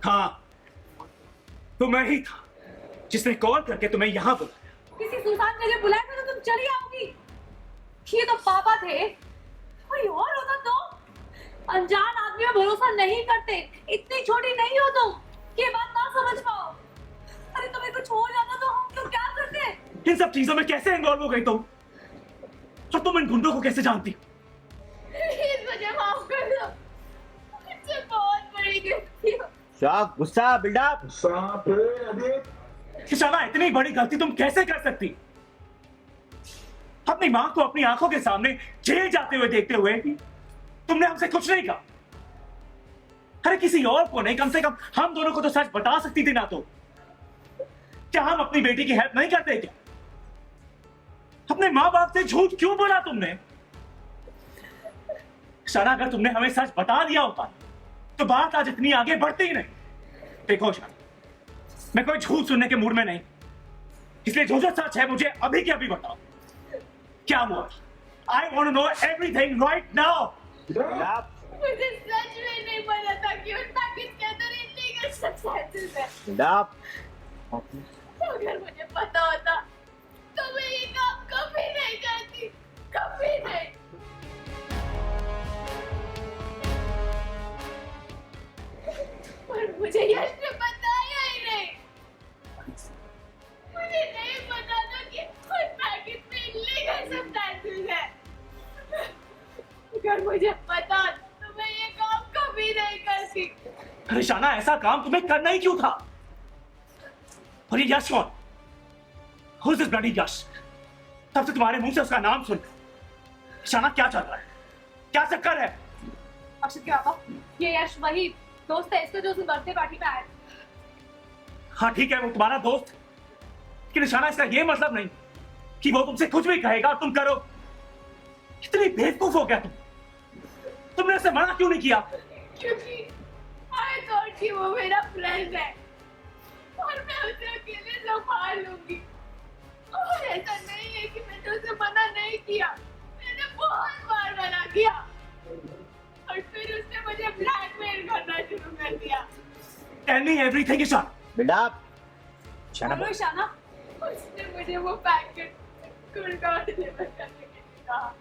हाँ, तो मैं ही था जिसने कॉल करके तुम्हें यहाँ बुलाया। किसी सुनसान जगह बुलाया था तो तुम चली आओगी। ये तो पापा थे, कोई और होता तो। अनजान आदमी में भरोसा नहीं करते, इतनी छोटी नहीं हो तुम कि ये बात ना समझ पाओ। अरे तुम्हें कुछ हो जाता तो हम लोग क्या करते? इन सब चीजों में कैसे इन्वॉल्व हो गई तुम? और तुम इन गुंडों को कैसे जानती हो? प्लीज मुझे माफ कर दो, मुझसे बहुत बड़ी गलती हो। शौक, गुस्सा, बिल्डअप। शाना, इतनी बड़ी गलती तुम कैसे कर सकती? अपनी मां को अपनी आंखों के सामने जेल जाते हुए देखते हुए तुमने हमसे कुछ नहीं कहा। अरे किसी और को नहीं, कम से कम हम दोनों को तो सच बता सकती थी ना। तो क्या हम अपनी बेटी की हेल्प नहीं करते क्या? अपने माँ बाप से झूठ क्यों बोला तुमने? शाना, अगर तुमने हमें सच बता दिया होता तो बात आज इतनी आगे बढ़ती ही नहीं। देखो शाना, मैं कोई झूठ सुनने के मूड में नहीं, इसलिए जो जो सच है मुझे अभी के अभी बताओ। क्या हुआ? I want to know everything right now. मुझे सच में नहीं पता था कि उस पैकेज के अंदर इलीगल सब्सटेंसेस है। बिल्डअप। अगर मुझे पता होता तो मैं ये काम कभी नहीं करती, कभी नहीं। पर मुझे यश ने बताया ही नहीं। मुझे नहीं पता था कि उस पैकेज में इलीगल सब्सटेंसेस है। अगर मुझे पता तो मैं ये काम कभी नहीं करती। अरे शाना, ऐसा काम तुम्हें करना ही क्यों था? और ये यश कौन? Who's this bloody यश? तब से तुम्हारे मुंह से उसका नाम सुन। शाना, क्या चल रहा है? क्या चक्कर है? अक्षत के पापा, ये यश वही दोस्त है इसका जो उसकी बर्थडे पार्टी में आया। हाँ ठीक है, वो तुम्हारा दोस्त, लेकिन शाना इसका ये मतलब नहीं कि वो तुमसे कुछ भी कहेगा और तुम करो। इतनी बेवकूफ हो गया तुमने उसे मना क्यों नहीं किया? क्योंकि I thought कि वो मेरा फ्रेंड है और मैं उसे अकेले संभाल लूंगी। और ऐसा नहीं है कि मैंने उसे मना नहीं किया, मैंने बहुत बार मना किया और फिर उसने मुझे ब्लैकमेल करना शुरू कर दिया। Tell me everything, Ishaan. Build up. बोलो शाना, उसने मुझे वो पैकेट गुड़गांव डिलीवर करने के लिए कहा।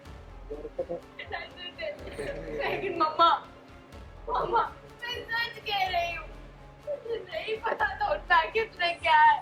लेकिन मम्मा, मम्मा, मैं सच कह रही हूँ, मुझे नहीं पता था उस पैकेट में क्या है।